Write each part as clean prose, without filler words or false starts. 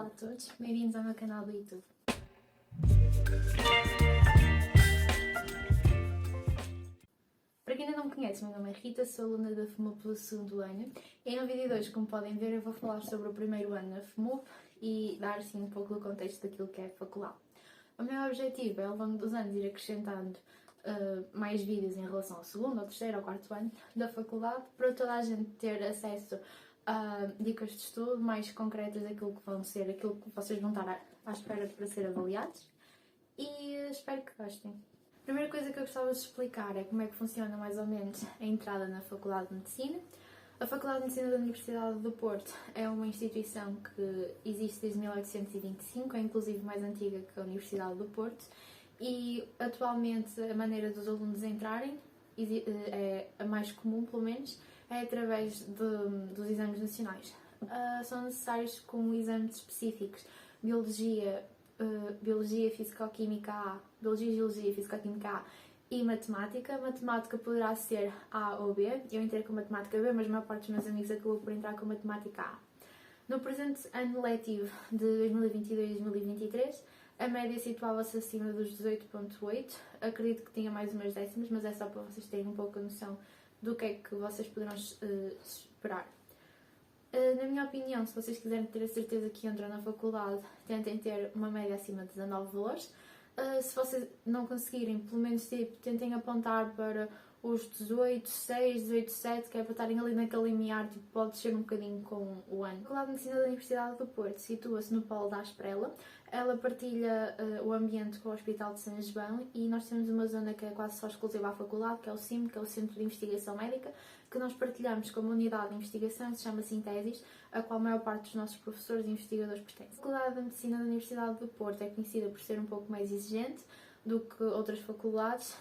Olá a todos, bem-vindos ao meu canal do YouTube. Para quem ainda não me conhece, meu nome é Rita, sou aluna da FMUP do segundo ano e no vídeo de hoje, como podem ver, eu vou falar sobre o primeiro ano da FMUP e dar assim um pouco do contexto daquilo que é a faculdade. O meu objetivo é ao longo dos anos ir acrescentando mais vídeos em relação ao segundo, ao terceiro, ao quarto ano da faculdade para toda a gente ter acesso a dicas de estudo mais concretas daquilo que vão ser, aquilo que vocês vão estar à espera para ser avaliados e espero que gostem. A primeira coisa que eu gostava de explicar é como é que funciona mais ou menos a entrada na Faculdade de Medicina. A Faculdade de Medicina da Universidade do Porto é uma instituição que existe desde 1825, é inclusive mais antiga que a Universidade do Porto e atualmente a maneira dos alunos entrarem é a mais comum, pelo menos, é através dos exames nacionais. São necessários como exames específicos, Biologia, Físico-Química A, Biologia, Geologia, Físico-Química A e Matemática. Matemática poderá ser A ou B. Eu entrei com Matemática B, mas a maior parte dos meus amigos acabou por entrar com Matemática A. No presente ano letivo de 2022-2023, a média situava-se acima dos 18,8. Acredito que tinha mais umas décimas, mas é só para vocês terem um pouco a noção do que é que vocês poderão esperar. Na minha opinião, se vocês quiserem ter a certeza que entram na faculdade, tentem ter uma média acima de 19 valores. Se vocês não conseguirem, pelo menos tentem apontar para os 18,6, 18,7, que é para estarem ali naquele limiar, pode descer um bocadinho com o ano. A Faculdade de Medicina da Universidade do Porto situa-se no Polo da Asprela. Ela partilha o ambiente com o Hospital de São João e nós temos uma zona que é quase só exclusiva à faculdade, que é o CIM, que é o Centro de Investigação Médica, que nós partilhamos como unidade de investigação, que se chama Sintesis, a qual a maior parte dos nossos professores e investigadores pertencem. A Faculdade de Medicina da Universidade do Porto é conhecida por ser um pouco mais exigente do que outras faculdades,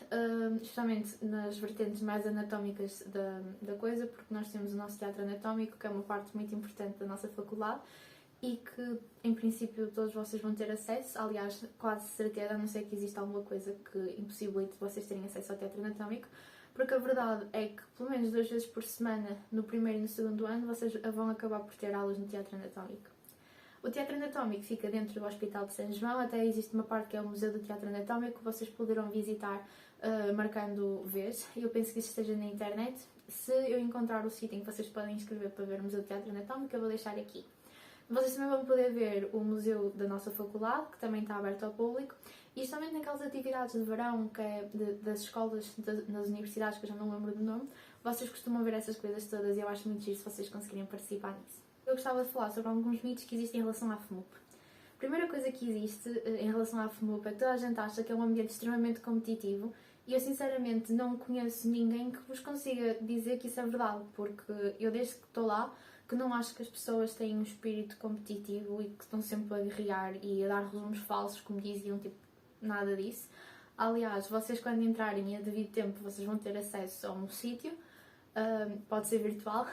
especialmente nas vertentes mais anatómicas da coisa, porque nós temos o nosso teatro anatómico, que é uma parte muito importante da nossa faculdade e que, em princípio, todos vocês vão ter acesso, aliás, quase certeza, a não ser que exista alguma coisa que impossibilite vocês terem acesso ao teatro anatómico, porque a verdade é que, pelo menos 2 vezes por semana, no primeiro e no segundo ano, vocês vão acabar por ter aulas no teatro anatómico. O Teatro Anatómico fica dentro do Hospital de São João, até existe uma parte que é o Museu do Teatro Anatómico que vocês poderão visitar marcando vez. Eu penso que isso esteja na internet. Se eu encontrar o sítio em que vocês podem inscrever para ver o Museu do Teatro Anatómico, eu vou deixar aqui. Vocês também vão poder ver o museu da nossa faculdade, que também está aberto ao público, e justamente naquelas atividades de verão, que é das escolas, nas universidades, que eu já não lembro do nome, vocês costumam ver essas coisas todas e eu acho muito giro se vocês conseguirem participar nisso. Eu gostava de falar sobre alguns mitos que existem em relação à FMUP. A primeira coisa que existe em relação à FMUP é que toda a gente acha que é um ambiente extremamente competitivo e eu sinceramente não conheço ninguém que vos consiga dizer que isso é verdade, porque eu desde que estou lá que não acho que as pessoas têm um espírito competitivo e que estão sempre a guerrear e a dar resumos falsos, como diziam, tipo, nada disso. Aliás, vocês quando entrarem a devido tempo, vocês vão ter acesso a um sítio, pode ser virtual,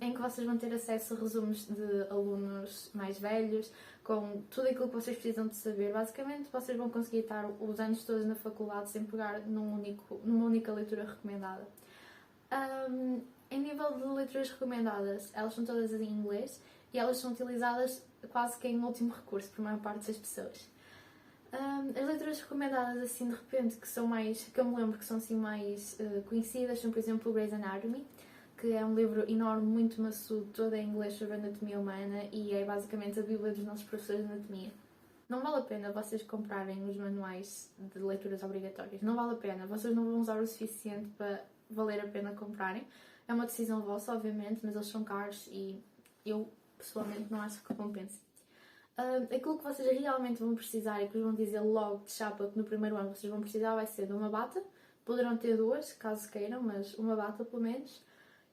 em que vocês vão ter acesso a resumos de alunos mais velhos, com tudo aquilo que vocês precisam de saber. Basicamente, vocês vão conseguir estar os anos todos na faculdade sem pegar numa única leitura recomendada. Em nível de leituras recomendadas, elas são todas em inglês e elas são utilizadas quase que em último recurso por maior parte das pessoas. As leituras recomendadas assim de repente que eu me lembro que são assim mais conhecidas são, por exemplo, o Grey's Anatomy, que é um livro enorme, muito maçudo, todo em inglês sobre a anatomia humana e é basicamente a bíblia dos nossos professores de anatomia. Não vale a pena vocês comprarem os manuais de leituras obrigatórias, não vale a pena, vocês não vão usar o suficiente para valer a pena comprarem. É uma decisão vossa, obviamente, mas eles são caros e eu, pessoalmente, não acho que compense. Aquilo que vocês realmente vão precisar e que vos vão dizer logo de chapa que no primeiro ano vocês vão precisar vai ser de uma bata, poderão ter 2, caso queiram, mas uma bata pelo menos,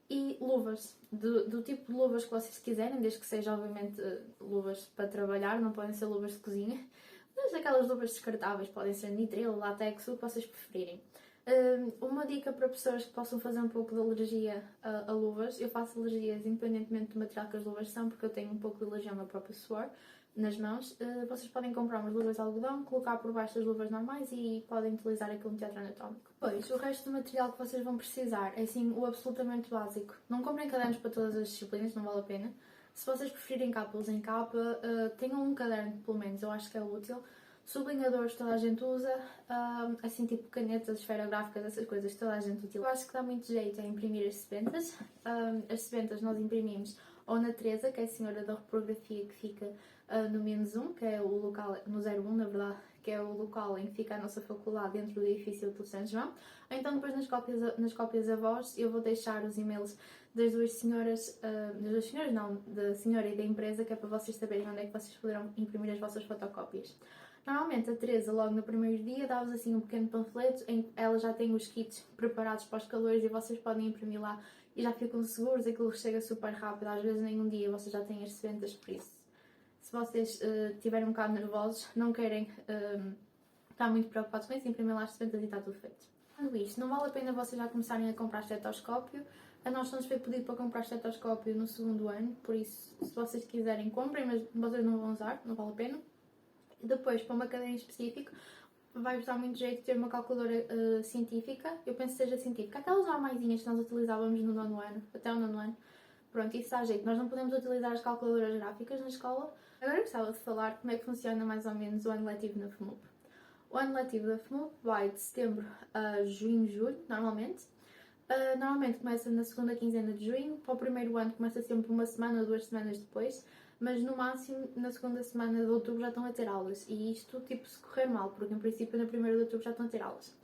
e luvas, do tipo de luvas que vocês quiserem, desde que sejam obviamente luvas para trabalhar, não podem ser luvas de cozinha, mas aquelas luvas descartáveis, podem ser nitrilo, látex, o que vocês preferirem. Uma dica para pessoas que possam fazer um pouco de alergia a luvas, eu faço alergias independentemente do material que as luvas são, porque eu tenho um pouco de alergia ao meu próprio suor nas mãos. Vocês podem comprar umas luvas de algodão, colocar por baixo das luvas normais e podem utilizar aquilo no teatro anatómico. Pois, o resto do material que vocês vão precisar é assim o absolutamente básico. Não comprem cadernos para todas as disciplinas, não vale a pena. Se vocês preferirem capa, usem capa. Tenham um caderno, pelo menos, eu acho que é útil. Sublinhadores toda a gente usa, assim tipo canetas esferográficas, essas coisas toda a gente utiliza. Eu acho que dá muito jeito a imprimir as sebentas. As sebentas nós imprimimos ou na Teresa, que é a senhora da reprografia que fica no -1, que é o local, no 01 na verdade, que é o local em que fica a nossa faculdade dentro do edifício do São João. Então depois nas cópias avós eu vou deixar os e-mails das duas senhoras não, da senhora e da empresa, que é para vocês saberem onde é que vocês poderão imprimir as vossas fotocópias. Normalmente a Teresa, logo no primeiro dia, dá-vos assim um pequeno panfleto em que ela já tem os kits preparados para os calores e vocês podem imprimir lá e já ficam seguros, aquilo chega super rápido, às vezes nem um dia vocês já têm as sebentas, por isso. Se vocês estiverem um bocado nervosos, não querem estar muito preocupados com isso, imprimem lá as sebentas e está tudo feito. Quando isto, não vale a pena vocês já começarem a comprar estetoscópio. A nós só nos foi pedido para comprar estetoscópio no segundo ano, por isso, se vocês quiserem, comprem, mas vocês não vão usar, não vale a pena. Depois, para uma cadeira em específico, vai-vos dar muito jeito de ter uma calculadora científica. Eu penso que seja científica. Aquelas normaisinhas que nós utilizávamos no nono ano, até o nono ano. Pronto, isso dá jeito. Nós não podemos utilizar as calculadoras gráficas na escola. Agora eu gostava de falar como é que funciona mais ou menos o ano letivo na FMUP. O ano letivo da FMUP vai de setembro a junho, julho, normalmente. Normalmente começa na segunda quinzena de junho. Para o primeiro ano começa sempre uma semana ou 2 semanas depois. Mas no máximo na segunda semana de outubro já estão a ter aulas. E isto tipo se correr mal, porque em princípio na primeira de outubro já estão a ter aulas.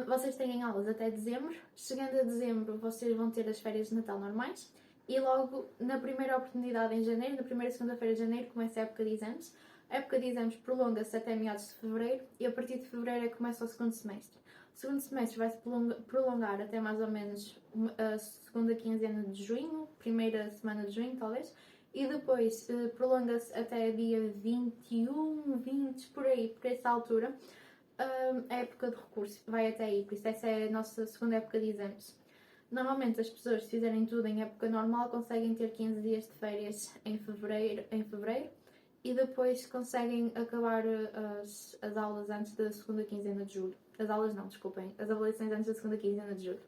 Vocês têm aulas até dezembro. Chegando a dezembro vocês vão ter as férias de Natal normais. E logo na primeira oportunidade em janeiro, na primeira segunda-feira de janeiro, começa a época de exames. A época de exames prolonga-se até meados de fevereiro e a partir de fevereiro é que começa o segundo semestre. O segundo semestre vai-se prolongar até mais ou menos a segunda quinzena de junho, primeira semana de junho talvez, e depois prolonga-se até dia 21, 20, por aí, por essa altura, a época de recurso vai até aí, por isso essa é a nossa segunda época de exames. Normalmente as pessoas, se fizerem tudo em época normal, conseguem ter 15 dias de férias em fevereiro e depois conseguem acabar as aulas antes da segunda quinzena de julho. As aulas não, desculpem, as avaliações antes da segunda quinzena de julho.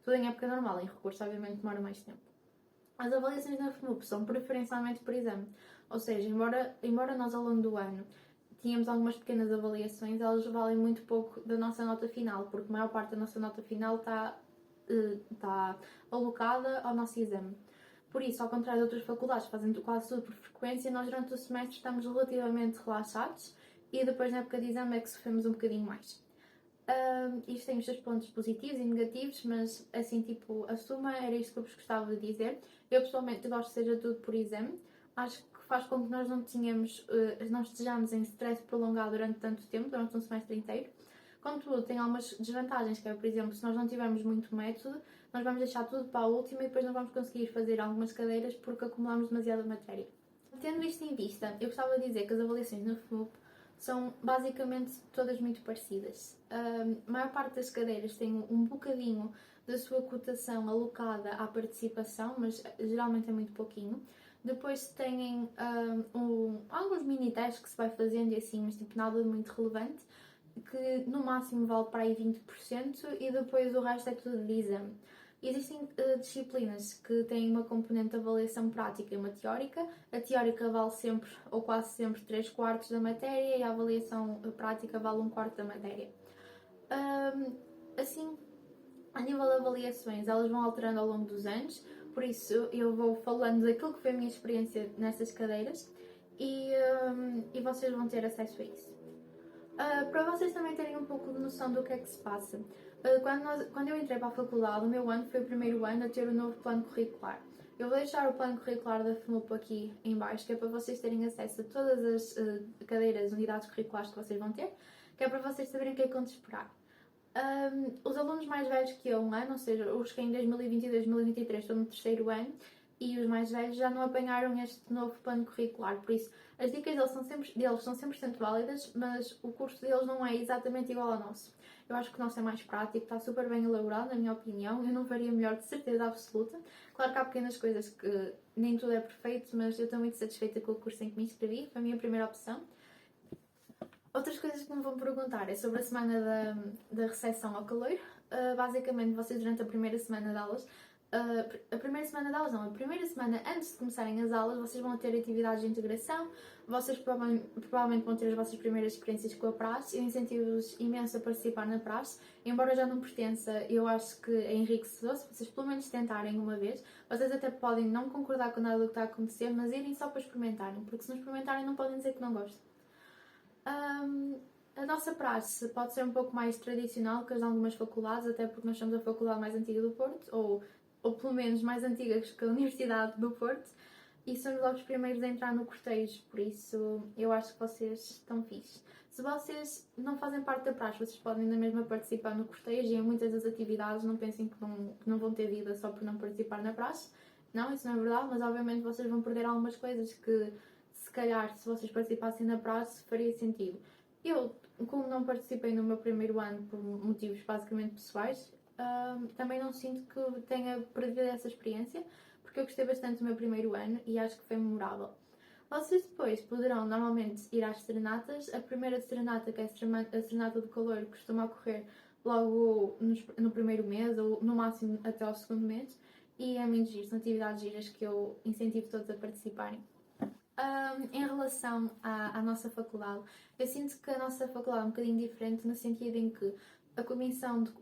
Tudo em época normal, em recurso obviamente demora mais tempo. As avaliações na FMUP são preferencialmente por exame, ou seja, embora nós ao longo do ano tínhamos algumas pequenas avaliações, elas valem muito pouco da nossa nota final, porque a maior parte da nossa nota final está alocada ao nosso exame. Por isso, ao contrário de outras faculdades que fazem quase tudo por frequência, nós durante o semestre estamos relativamente relaxados e depois na época de exame é que sofremos um bocadinho mais. Isto tem os seus pontos positivos e negativos, mas assim, tipo, a suma era isto que eu vos gostava de dizer. Eu pessoalmente gosto que seja tudo por exame. Acho que faz com que nós não estejamos em stress prolongado durante tanto tempo, durante um semestre inteiro. Contudo, tem algumas desvantagens, que é, por exemplo, se nós não tivermos muito método, nós vamos deixar tudo para a última e depois não vamos conseguir fazer algumas cadeiras porque acumulamos demasiada matéria. Tendo isto em vista, eu gostava de dizer que as avaliações no FMUP são basicamente todas muito parecidas. A maior parte das cadeiras tem um bocadinho da sua cotação alocada à participação, mas geralmente é muito pouquinho. Depois têm alguns mini-testes que se vai fazendo e assim, mas tipo nada de muito relevante, que no máximo vale para aí 20% e depois o resto é tudo de exame. Existem disciplinas que têm uma componente de avaliação prática e uma teórica. A teórica vale sempre, ou quase sempre, 3/4 da matéria e a avaliação prática vale 1/4 da matéria. Assim, a nível de avaliações, elas vão alterando ao longo dos anos, por isso eu vou falando daquilo que foi a minha experiência nessas cadeiras e vocês vão ter acesso a isso. Para vocês também terem um pouco de noção do que é que se passa, quando eu entrei para a faculdade, o meu ano foi o primeiro ano a ter o novo plano curricular. Eu vou deixar o plano curricular da FMUP aqui em baixo, que é para vocês terem acesso a todas as cadeiras, unidades curriculares que vocês vão ter, que é para vocês saberem o que é que vão esperar. Os alunos mais velhos que eu um ano, ou seja, os que em 2022 e 2023 estão no terceiro ano, e os mais velhos já não apanharam este novo plano curricular, por isso as dicas deles são 100% válidas, mas o curso deles não é exatamente igual ao nosso. Eu acho que o nosso é mais prático, está super bem elaborado, na minha opinião, eu não faria melhor de certeza absoluta. Claro que há pequenas coisas que nem tudo é perfeito, mas eu estou muito satisfeita com o curso em que me inscrevi, foi a minha primeira opção. Outras coisas que me vão perguntar é sobre a semana da recepção ao caloiro. Basicamente, vocês durante a primeira semana de aulas a primeira semana de aulas não, a primeira semana antes de começarem as aulas, vocês vão ter atividades de integração, vocês provavelmente vão ter as vossas primeiras experiências com a praxe. Eu incentivo-vos imenso a participar na praxe, embora já não pertença, eu acho que é enriquecedor se vocês pelo menos tentarem uma vez. Vocês até podem não concordar com nada do que está a acontecer, mas irem só para experimentarem, porque se não experimentarem não podem dizer que não gostam. A nossa praxe pode ser um pouco mais tradicional que as de algumas faculdades, até porque nós somos a faculdade mais antiga do Porto, ou pelo menos mais antiga que a Universidade do Porto, e somos logo os primeiros a entrar no cortejo, por isso eu acho que vocês estão fixe. Se vocês não fazem parte da praxe, vocês podem ainda mesmo participar no cortejo e em muitas das atividades. Não pensem que não vão ter vida só por não participar na praxe. Não, isso não é verdade, mas obviamente vocês vão perder algumas coisas que, se calhar, se vocês participassem na praxe, faria sentido. Eu, como não participei no meu primeiro ano por motivos basicamente pessoais, também não sinto que tenha perdido essa experiência, porque eu gostei bastante do meu primeiro ano e acho que foi memorável. Vocês depois poderão normalmente ir às serenatas. A primeira serenata, que é a serenata do calor, costuma ocorrer logo no primeiro mês ou no máximo até ao segundo mês, e é muito giro, são atividades giras que eu incentivo todos a participarem. Em relação à nossa faculdade, eu sinto que a nossa faculdade é um bocadinho diferente no sentido em que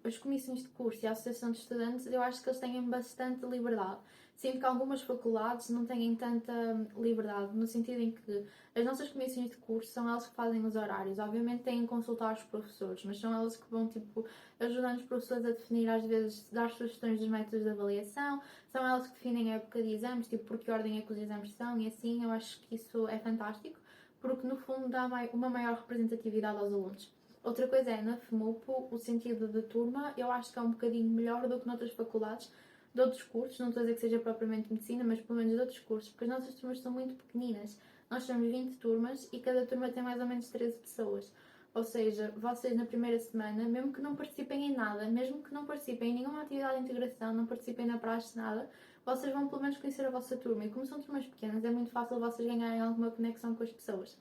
as comissões de curso e a associação de estudantes, eu acho que eles têm bastante liberdade. Sinto que algumas faculdades não têm tanta liberdade, no sentido em que as nossas comissões de curso são elas que fazem os horários. Obviamente têm que consultar os professores, mas são elas que vão, tipo, ajudando os professores a definir, às vezes, dar sugestões dos métodos de avaliação. São elas que definem a época de exames, tipo, por que ordem é que os exames são, e assim. Eu acho que isso é fantástico, porque no fundo dá uma maior representatividade aos alunos. Outra coisa é, na FMUP, o sentido de turma, eu acho que é um bocadinho melhor do que noutras faculdades, de outros cursos. Não estou a dizer que seja propriamente medicina, mas pelo menos de outros cursos, porque as nossas turmas são muito pequeninas. Nós temos 20 turmas e cada turma tem mais ou menos 13 pessoas. Ou seja, vocês na primeira semana, mesmo que não participem em nada, mesmo que não participem em nenhuma atividade de integração, não participem na praxe, nada, vocês vão pelo menos conhecer a vossa turma. E como são turmas pequenas, é muito fácil vocês ganharem alguma conexão com as pessoas.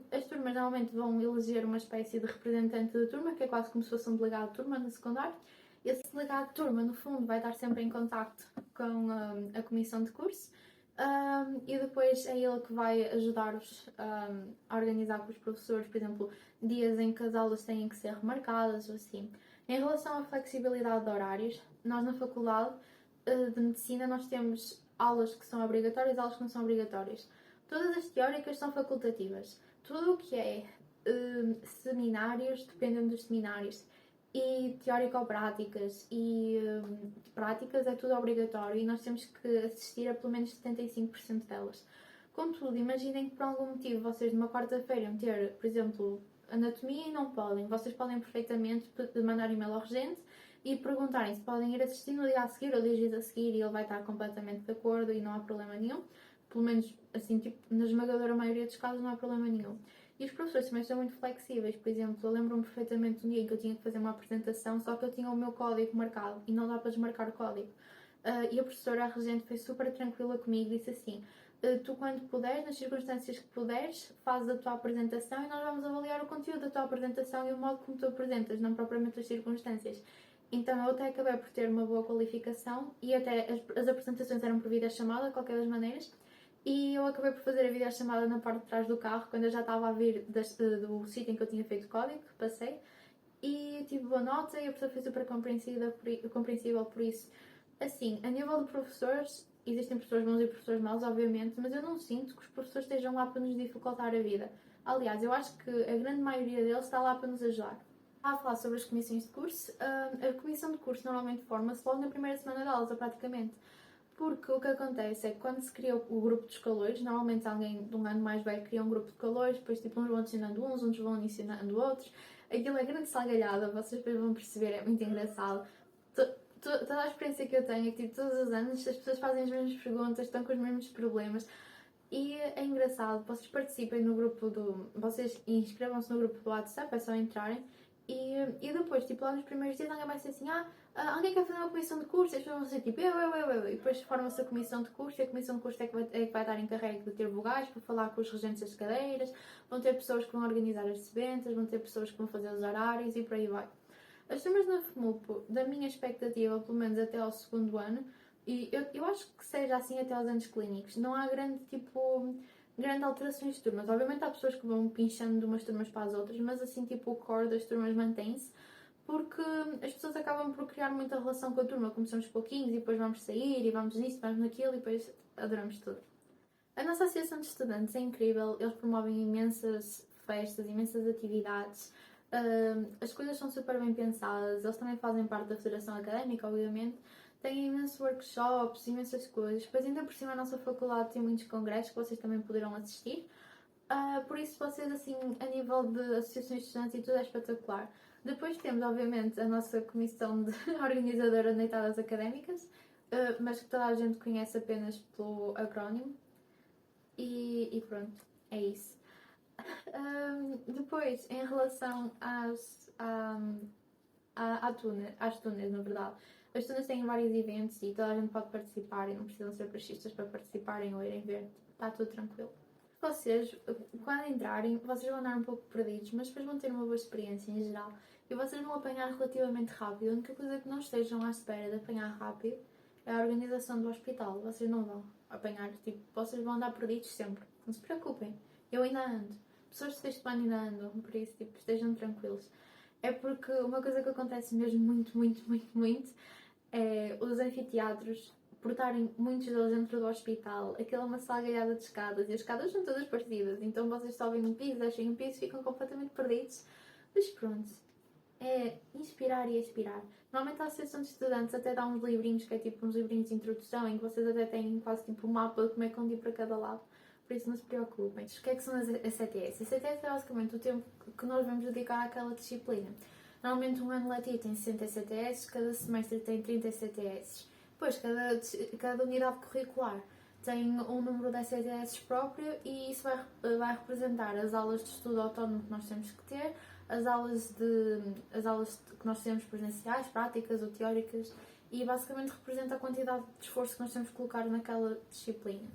As turmas normalmente vão eleger uma espécie de representante da turma, que é quase como se fosse um delegado de turma no secundário. Esse delegado de turma, no fundo, vai estar sempre em contacto com a comissão de curso, e depois é ele que vai ajudar-vos a organizar com os professores, por exemplo, dias em que as aulas têm que ser remarcadas ou assim. Em relação à flexibilidade de horários, nós na faculdade de medicina nós temos aulas que são obrigatórias e aulas que não são obrigatórias. Todas as teóricas são facultativas. Tudo o que é seminários, dependem dos seminários, e teórico-práticas e práticas é tudo obrigatório e nós temos que assistir a pelo menos 75% delas. Contudo, imaginem que por algum motivo vocês numa quarta-feira iam ter, por exemplo, anatomia e não podem. Vocês podem perfeitamente mandar e-mail ao regente e perguntarem se podem ir assistir no dia a seguir ou 2 dias a seguir, e ele vai estar completamente de acordo e não há problema nenhum. Pelo menos, assim, tipo, na esmagadora maioria dos casos não há problema nenhum. E os professores também são muito flexíveis. Por exemplo, eu lembro-me perfeitamente de um dia em que eu tinha que fazer uma apresentação, só que eu tinha o meu código marcado e não dá para desmarcar o código. E a professora, a regente, foi super tranquila comigo e disse assim: tu, quando puderes, nas circunstâncias que puderes, fazes a tua apresentação e nós vamos avaliar o conteúdo da tua apresentação e o modo como tu apresentas, não propriamente as circunstâncias. Então eu até acabei por ter uma boa qualificação e até as apresentações eram por videochamada, de qualquer das maneiras. E eu acabei por fazer a videochamada na parte de trás do carro, quando eu já estava a vir do sítio em que eu tinha feito o código, que passei. E tive boa nota e a pessoa foi super compreensível por isso. Assim, a nível de professores, existem professores bons e professores maus, obviamente, mas eu não sinto que os professores estejam lá para nos dificultar a vida. Aliás, eu acho que a grande maioria deles está lá para nos ajudar. A falar sobre as comissões de curso, a comissão de curso normalmente forma-se logo na primeira semana de aulas, praticamente. Porque o que acontece é que quando se cria o grupo dos calores, normalmente alguém de um ano mais velho cria um grupo de calores, depois tipo, uns vão adicionando uns, outros vão adicionando outros. Aquilo é grande salgalhada, vocês depois vão perceber, é muito engraçado. Toda a experiência que eu tenho é que tipo, todos os anos as pessoas fazem as mesmas perguntas, estão com os mesmos problemas. E é engraçado, vocês participem no grupo vocês inscrevam-se no grupo do WhatsApp, é só entrarem. E depois, tipo, lá nos primeiros dias alguém vai ser assim, alguém quer fazer uma comissão de curso? E as pessoas vão ser tipo, eu. E depois forma-se a comissão de curso, e a comissão de curso é que vai estar encarregue de ter vogais para falar com os regentes das cadeiras, vão ter pessoas que vão organizar as sebentas, vão ter pessoas que vão fazer os horários e por aí vai. As turmas na FMUP, da minha expectativa, pelo menos até ao segundo ano, e eu acho que seja assim até aos anos clínicos, não há grande alterações de turmas. Obviamente há pessoas que vão pinchando de umas turmas para as outras, mas assim tipo o core das turmas mantém-se, porque as pessoas acabam por criar muita relação com a turma. Começamos pouquinhos e depois vamos sair e vamos nisso, vamos naquilo e depois adoramos tudo. A nossa associação de estudantes é incrível, eles promovem imensas festas, imensas atividades, as coisas são super bem pensadas, eles também fazem parte da federação académica, obviamente, têm imensos workshops, imensas coisas, depois ainda por cima a nossa faculdade tem muitos congressos que vocês também poderão assistir, por isso vocês assim, a nível de associações de estudantes e tudo é espetacular. Depois temos, obviamente, a nossa comissão de organizadora de noitadas académicas, mas que toda a gente conhece apenas pelo acrónimo. E pronto, é isso. Depois, em relação às tunas, na verdade. As tunas têm vários eventos e toda a gente pode participar e não precisam ser praxistas para participarem ou irem ver. Está tudo tranquilo. Vocês, quando entrarem, vocês vão andar um pouco perdidos, mas depois vão ter uma boa experiência em geral. E vocês vão apanhar relativamente rápido. A única coisa que não estejam à espera de apanhar rápido é a organização do hospital. Vocês não vão apanhar, tipo, vocês vão andar perdidos sempre. Não se preocupem. Eu ainda ando. Pessoas de sexto ano ainda andam, por isso, tipo, estejam tranquilos. É porque uma coisa que acontece mesmo muito é os anfiteatros portarem muitos deles dentro do hospital. Aquilo é uma salgalhada de escadas e as escadas são todas partidas, então vocês sobem um piso, descem um piso e ficam completamente perdidos. Mas pronto, é inspirar e expirar. Normalmente a associação de estudantes até dá uns livrinhos, que é tipo uns livrinhos de introdução, em que vocês até têm quase tipo um mapa de como é que vão ir para cada lado. Por isso não se preocupem. O que é que são as CTS? A CTS é basicamente o tempo que nós vamos dedicar àquela disciplina. Normalmente um ano letivo tem 60 CTS, cada semestre tem 30 CTS. Depois, cada unidade curricular tem um número de CTS próprio e isso vai representar as aulas de estudo autónomo que nós temos que ter, as aulas que nós temos presenciais, práticas ou teóricas, e basicamente representa a quantidade de esforço que nós temos que colocar naquela disciplina.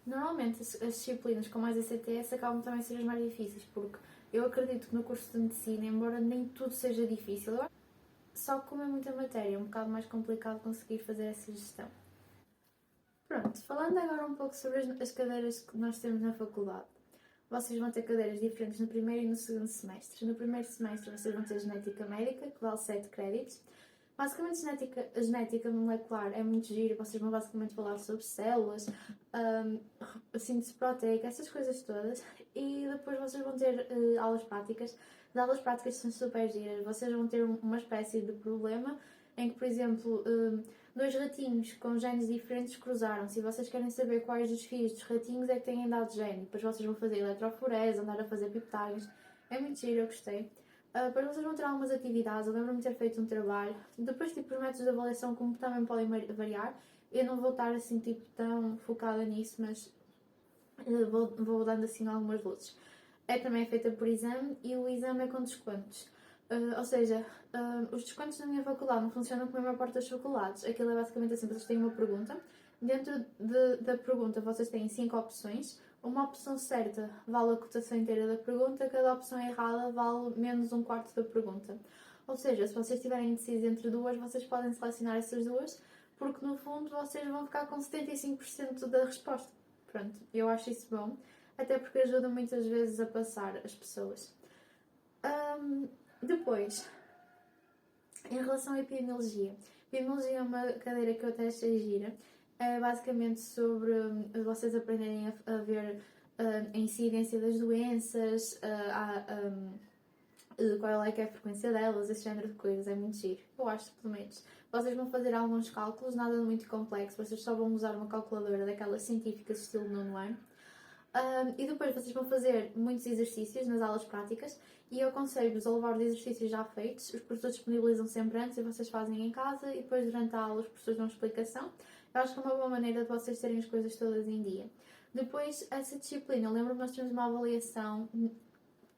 Normalmente as disciplinas com mais ECTS acabam também a ser as mais difíceis, porque eu acredito que no curso de medicina, embora nem tudo seja difícil, só que como é muita matéria, é um bocado mais complicado conseguir fazer essa gestão. Pronto, falando agora um pouco sobre as cadeiras que nós temos na faculdade. Vocês vão ter cadeiras diferentes no primeiro e no segundo semestre. No primeiro semestre vocês vão ter genética médica, que vale 7 créditos. Basicamente, a genética molecular é muito giro. Vocês vão basicamente falar sobre células, síntese proteica, essas coisas todas. E depois vocês vão ter aulas práticas. As aulas práticas são super giras. Vocês vão ter uma espécie de problema em que, por exemplo, dois ratinhos com genes diferentes cruzaram-se e vocês querem saber quais dos filhos dos ratinhos é que têm dado gene. Depois vocês vão fazer eletroforese, andar a fazer peptides. É muito giro, eu gostei. Depois vocês vão ter algumas atividades, eu lembro-me de ter feito um trabalho. Depois, tipo, os métodos de avaliação, como também podem variar, eu não vou estar assim, tipo, tão focada nisso, mas vou dando assim algumas luzes. Também é feita por exame e o exame é com descontos. Ou seja, os descontos na minha faculdade não funcionam como a maior parte das faculdades. Aquilo é basicamente assim, vocês têm uma pergunta. Dentro da pergunta vocês têm 5 opções. Uma opção certa vale a cotação inteira da pergunta, cada opção errada vale menos um quarto da pergunta. Ou seja, se vocês estiverem indecisos entre duas, vocês podem selecionar essas duas, porque no fundo vocês vão ficar com 75% da resposta. Pronto, eu acho isso bom, até porque ajuda muitas vezes a passar as pessoas. Depois, em relação à epidemiologia. Epidemiologia é uma cadeira que eu até achei gira. É basicamente sobre vocês aprenderem a ver a incidência das doenças, qual é que é a frequência delas, esse género de coisas. É muito giro. Eu acho, pelo menos. Vocês vão fazer alguns cálculos, nada de muito complexo. Vocês só vão usar uma calculadora daquelas científicas estilo nono ano. E depois vocês vão fazer muitos exercícios nas aulas práticas e eu aconselho-vos a levar os exercícios já feitos. Os professores disponibilizam sempre antes e vocês fazem em casa e depois durante a aula os professores dão explicação. Eu acho que é uma boa maneira de vocês terem as coisas todas em dia. Depois, essa disciplina, eu lembro que nós temos uma avaliação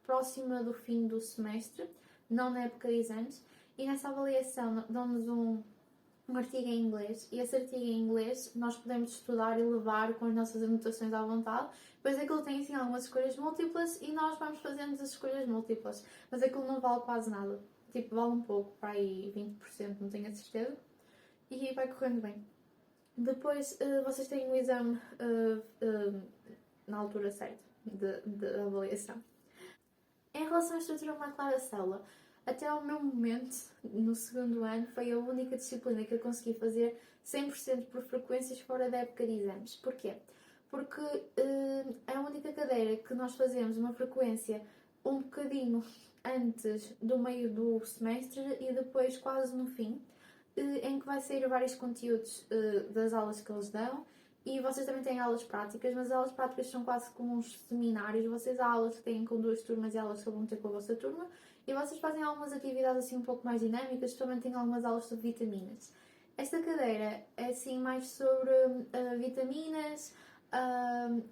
próxima do fim do semestre, não na época de exames, e nessa avaliação dão-nos um artigo em inglês e esse artigo em inglês nós podemos estudar e levar com as nossas anotações à vontade. Depois aquilo tem assim algumas escolhas múltiplas e nós vamos fazendo as escolhas múltiplas, mas aquilo não vale quase nada. tipo, vale um pouco, para aí 20%, não tenho a certeza, e vai correndo bem. Depois vocês têm o exame na altura certa de avaliação. Em relação à estrutura molecular da célula, até ao meu momento, no segundo ano, foi a única disciplina que eu consegui fazer 100% por frequências fora da época de exames. Porquê? Porque é a única cadeira que nós fazemos uma frequência um bocadinho antes do meio do semestre e depois quase no fim, em que vai sair vários conteúdos das aulas que eles dão. E vocês também têm aulas práticas, mas as aulas práticas são quase como uns seminários. Vocês há aulas que têm com 2 turmas e aulas que vão ter com a vossa turma. E vocês fazem algumas atividades assim um pouco mais dinâmicas, também têm algumas aulas sobre vitaminas. Esta cadeira é assim mais sobre vitaminas,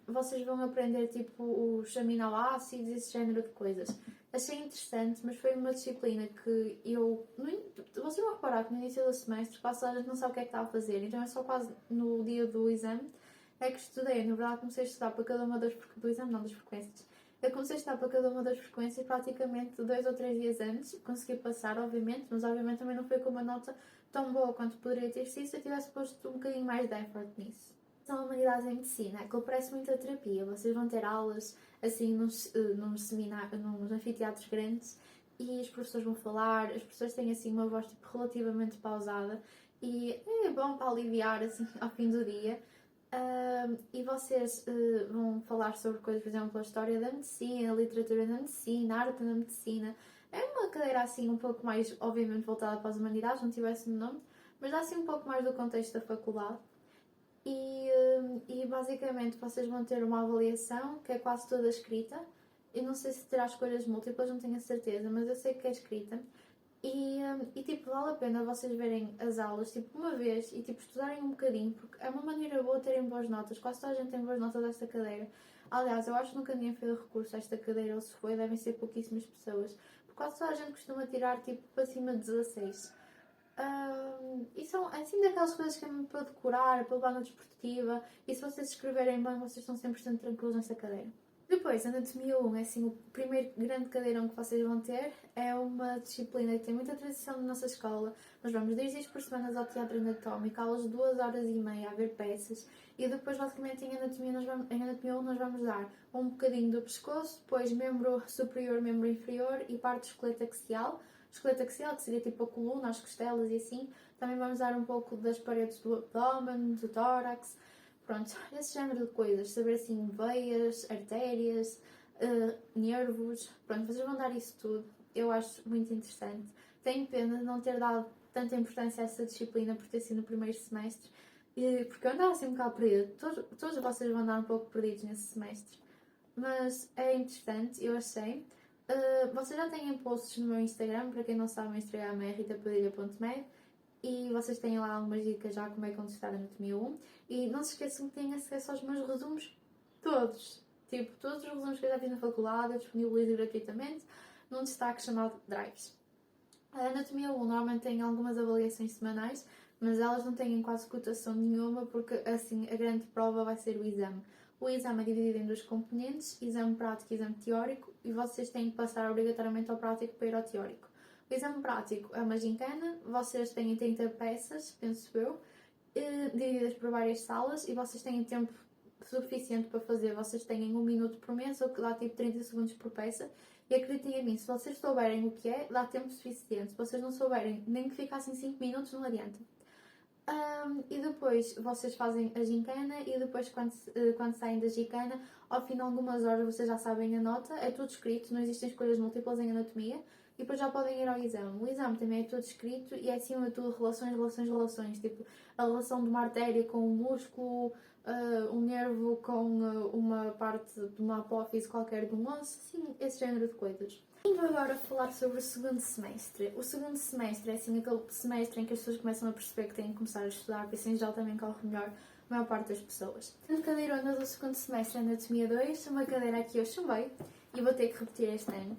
vocês vão aprender tipo os aminoácidos, esse género de coisas. Achei interessante, mas foi uma disciplina que eu. Vocês vão reparar que no início do semestre quase a gente não sabe o que é que está a fazer, então é só quase no dia do exame é que estudei. Na verdade, comecei a estudar para cada uma do exame, não das frequências. Eu comecei a estudar para cada uma das frequências praticamente 2 ou 3 dias antes. Consegui passar, obviamente, mas obviamente também não foi com uma nota tão boa quanto poderia ter sido se eu tivesse posto um bocadinho mais de effort nisso. São humanidades em medicina, aquilo parece muito a terapia. Vocês vão ter aulas assim nos seminários, nos anfiteatros grandes e os professores vão falar, as pessoas têm assim uma voz tipo, relativamente pausada e é bom para aliviar assim ao fim do dia. E vocês vão falar sobre coisas, por exemplo, a história da medicina, a literatura da medicina, a arte da medicina. É uma cadeira assim um pouco mais, obviamente, voltada para as humanidades, não tivesse no nome, mas dá assim um pouco mais do contexto da faculdade. E basicamente vocês vão ter uma avaliação que é quase toda escrita. Eu não sei se terá escolhas múltiplas, não tenho a certeza, mas eu sei que é escrita. E tipo, vale a pena vocês verem as aulas tipo, uma vez e tipo, estudarem um bocadinho, porque é uma maneira boa de terem boas notas. Quase toda a gente tem boas notas desta cadeira. Aliás, eu acho que nunca ninguém fez recurso a esta cadeira, ou se foi, devem ser pouquíssimas pessoas. Porque quase toda a gente costuma tirar tipo para cima de 16. E são assim daquelas coisas que é mesmo para decorar, para levar na desportiva, e se vocês escreverem bem, vocês estão 100% tranquilos nessa cadeira. Depois, Anatomia 1 é assim o primeiro grande cadeirão que vocês vão ter. É uma disciplina que tem muita tradição na nossa escola. Nós vamos 2 dias por semana ao teatro anatómico, aulas de 2 horas e meia a ver peças. E depois, basicamente, em Anatomia 1 nós vamos dar um bocadinho do pescoço, depois membro superior, membro inferior e parte do esqueleto axial. O esqueleto axial, que seria tipo a coluna, as costelas e assim. Também vamos dar um pouco das paredes do abdômen, do tórax. Pronto, esse género de coisas. Saber assim, veias, artérias, nervos. Pronto, vocês vão dar isso tudo. Eu acho muito interessante. Tenho pena de não ter dado tanta importância a essa disciplina por ter sido no primeiro semestre. Porque eu andava assim um bocado perdida. Todos vocês vão andar um pouco perdidos nesse semestre. Mas é interessante, eu achei. Vocês já têm posts no meu Instagram, para quem não sabe, o meu Instagram é ritapadilha.med e vocês têm lá algumas dicas já como é que contestar a Anatomia 1 e não se esqueçam que têm acesso aos meus resumos todos. Tipo, todos os resumos que eu já fiz na faculdade eu disponibilizo gratuitamente num destaque chamado Drives. A Anatomia 1 normalmente tem algumas avaliações semanais, mas elas não têm quase cotação nenhuma porque assim a grande prova vai ser o exame. O exame é dividido em 2 componentes, exame prático e exame teórico, e vocês têm que passar obrigatoriamente ao prático para ir ao teórico. O exame prático é uma gincana, vocês têm 30 peças, penso eu, divididas por várias salas, e vocês têm tempo suficiente para fazer. Vocês têm 1 minuto por mês, ou que dá tipo 30 segundos por peça, e acreditem em mim, se vocês souberem o que é, dá tempo suficiente. Se vocês não souberem, nem que ficassem 5 minutos, não adianta. E depois vocês fazem a gincana e depois quando saem da gincana, ao fim de algumas horas vocês já sabem a nota, é tudo escrito, não existem escolhas múltiplas em anatomia e depois já podem ir ao exame. O exame também é tudo escrito e é acima de tudo relações, tipo a relação de uma artéria com um músculo, um nervo com uma parte de uma apófise qualquer de um osso, assim, esse género de coisas. Indo agora falar sobre o segundo semestre. O segundo semestre é assim aquele semestre em que as pessoas começam a perceber que têm que começar a estudar, porque assim já também corre melhor a maior parte das pessoas. A cadeirona do segundo semestre é Anatomia 2, uma cadeira que eu chumbei e vou ter que repetir este ano.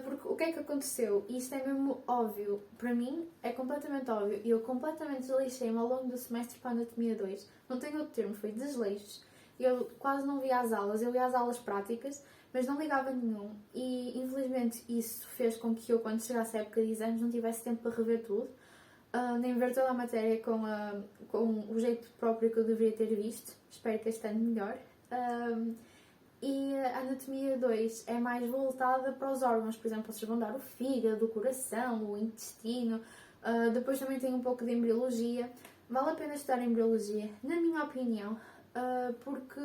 Porque o que é que aconteceu? E isto é mesmo óbvio, para mim é completamente óbvio, e eu completamente desleixei-me ao longo do semestre para a Anatomia 2. Não tenho outro termo, foi desleixos. Eu quase não via as aulas, eu ia às aulas práticas, mas não ligava nenhum. E infelizmente isso fez com que eu, quando chegasse a época de exames, não tivesse tempo para rever tudo, nem ver toda a matéria com o jeito próprio que eu deveria ter visto. Espero que este ano melhor. E a Anatomia 2 é mais voltada para os órgãos, por exemplo, vocês vão dar o fígado, o coração, o intestino. Depois também tem um pouco de embriologia. Vale a pena estudar embriologia, na minha opinião, porque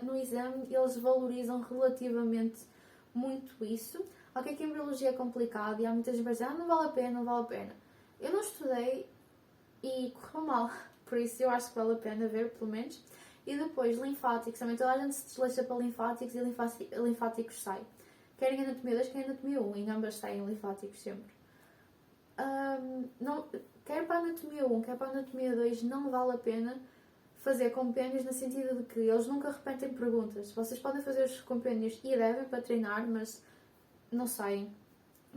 no exame eles valorizam relativamente muito isso. Ok, que a embriologia é complicado e há muitas vezes que dizem, não vale a pena, não vale a pena. Eu não estudei e correu mal, por isso eu acho que vale a pena ver, pelo menos. E depois, linfáticos, também toda a gente se desleixa para linfáticos e linfáticos sai. Querem anatomia 2, querem anatomia 1, em ambas saem linfáticos sempre. Não, quer para a anatomia 1, quer para a anatomia 2, não vale a pena fazer compêndios no sentido de que eles nunca repetem perguntas. Vocês podem fazer os compêndios e devem para treinar, mas não saem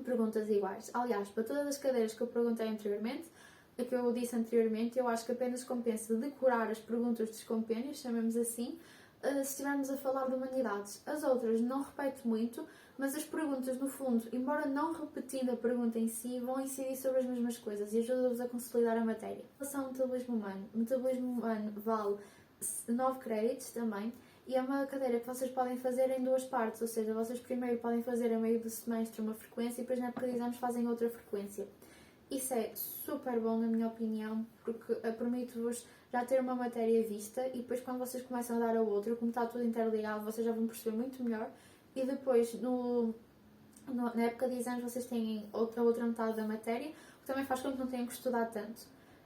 perguntas iguais. Aliás, para todas as cadeiras que eu perguntei anteriormente, que eu disse anteriormente, eu acho que apenas compensa decorar as perguntas dos compêndios, chamemos assim, se estivermos a falar de humanidades. As outras não repete muito, mas as perguntas, no fundo, embora não repetindo a pergunta em si, vão incidir sobre as mesmas coisas e ajudam-vos a consolidar a matéria. Em relação ao metabolismo humano, o metabolismo humano vale 9 créditos também, e é uma cadeira que vocês podem fazer em duas partes, ou seja, vocês primeiro podem fazer a meio do semestre uma frequência e depois na época de exames fazem outra frequência. Isso é super bom, na minha opinião, porque permite-vos já ter uma matéria vista e depois quando vocês começam a dar a outra, como está tudo interligado, vocês já vão perceber muito melhor e depois na época de exames vocês têm a outra metade da matéria, o que também faz com que não tenham que estudar tanto.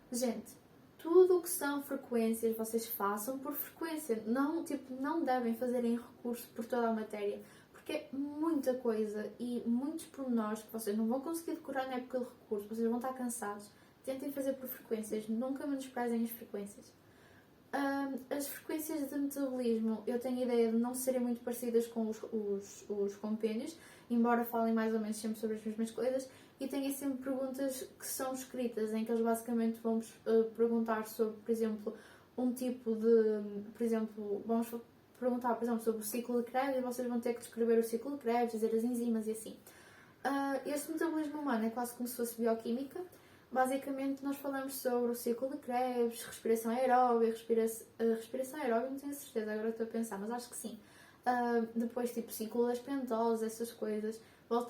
Gente, tudo o que são frequências vocês façam por frequência, não devem fazer em recurso por toda a matéria. Porque é muita coisa e muitos pormenores que vocês não vão conseguir decorar na época de recurso, vocês vão estar cansados. Tentem fazer por frequências, nunca menosprezem as frequências. As frequências de metabolismo, eu tenho a ideia de não serem muito parecidas com os compêndios, embora falem mais ou menos sempre sobre as mesmas coisas, e têm sempre perguntas que são escritas, em que eles basicamente vão perguntar sobre, por exemplo, um tipo de... Por exemplo, vamos perguntar, por exemplo, sobre o ciclo de Krebs e vocês vão ter que descrever o ciclo de Krebs, dizer as enzimas e assim. Este metabolismo humano é quase como se fosse bioquímica. Basicamente, nós falamos sobre o ciclo de Krebs, respiração aeróbica, respiração aeróbica, não tenho certeza, agora estou a pensar, mas acho que sim. Depois, tipo, ciclo das pentoses, essas coisas.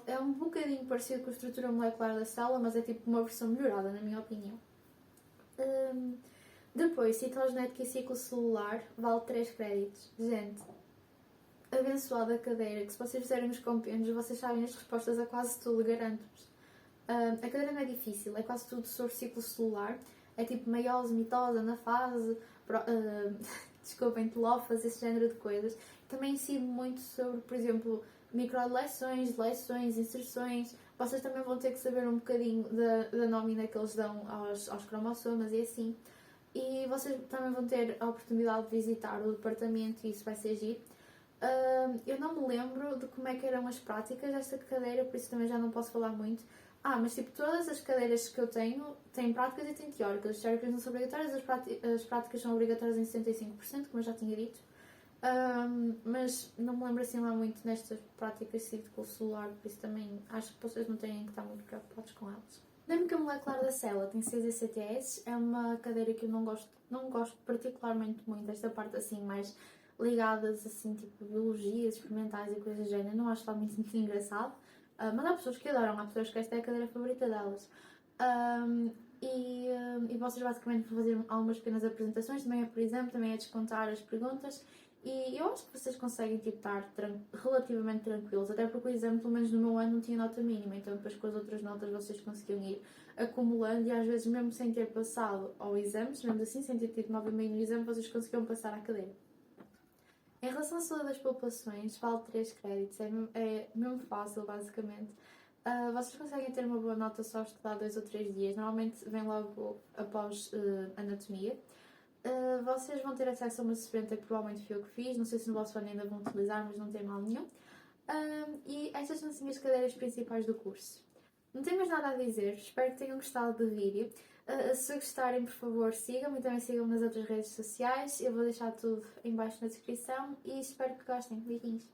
É um bocadinho parecido com a estrutura molecular da célula, mas é tipo uma versão melhorada, na minha opinião. Depois, citogenética e ciclo celular vale 3 créditos. Gente, abençoada cadeira, que se vocês fizerem os compêndios, vocês sabem as respostas a quase tudo, garanto-vos. A cadeira não é difícil, é quase tudo sobre ciclo celular. É tipo meiose, mitose, anafase, desculpem, telófase, esse género de coisas. Também ensino muito sobre, por exemplo, microdeleções, deleções, inserções. Vocês também vão ter que saber um bocadinho da nómina que eles dão aos cromossomas e assim. E vocês também vão ter a oportunidade de visitar o departamento e isso vai ser giro. Eu não me lembro de como é que eram as práticas desta cadeira, por isso também já não posso falar muito. Mas tipo, todas as cadeiras que eu tenho têm práticas e têm teóricas. As teóricas não são obrigatórias, as práticas são obrigatórias em 75%, como eu já tinha dito. Mas não me lembro assim lá muito nestas práticas de ciclo celular, por isso também acho que vocês não têm que estar muito preocupados com elas. Dinâmica molecular da célula tem 6 ECTS, é uma cadeira que eu não gosto particularmente muito, esta parte assim mais ligadas assim, tipo biologias experimentais e coisas do género, não acho lá muito engraçado, mas há pessoas que adoram, há pessoas que esta é a cadeira favorita delas. E vocês basicamente vão fazer algumas pequenas apresentações, também é por exemplo, também é descontar as perguntas. E eu acho que vocês conseguem tipo, estar relativamente tranquilos, até porque o exame, pelo menos no meu ano, não tinha nota mínima, então depois com as outras notas vocês conseguiam ir acumulando e às vezes mesmo sem ter passado ao exame, mesmo assim, sem ter tido 9,5 no exame, vocês conseguiam passar à cadeira. Em relação à saúde das populações, vale 3 créditos, é mesmo fácil basicamente. Vocês conseguem ter uma boa nota só estudar 2 ou 3 dias, normalmente vem logo após anatomia. Vocês vão ter acesso a uma sofrência que provavelmente foi eu que fiz, não sei se no vosso ano ainda vão utilizar, mas não tem mal nenhum. E estas são assim as cadeiras principais do curso. Não tenho mais nada a dizer, espero que tenham gostado do vídeo. Se gostarem, por favor, sigam-me e também sigam-me nas outras redes sociais. Eu vou deixar tudo em baixo na descrição e espero que gostem. Beijinhos!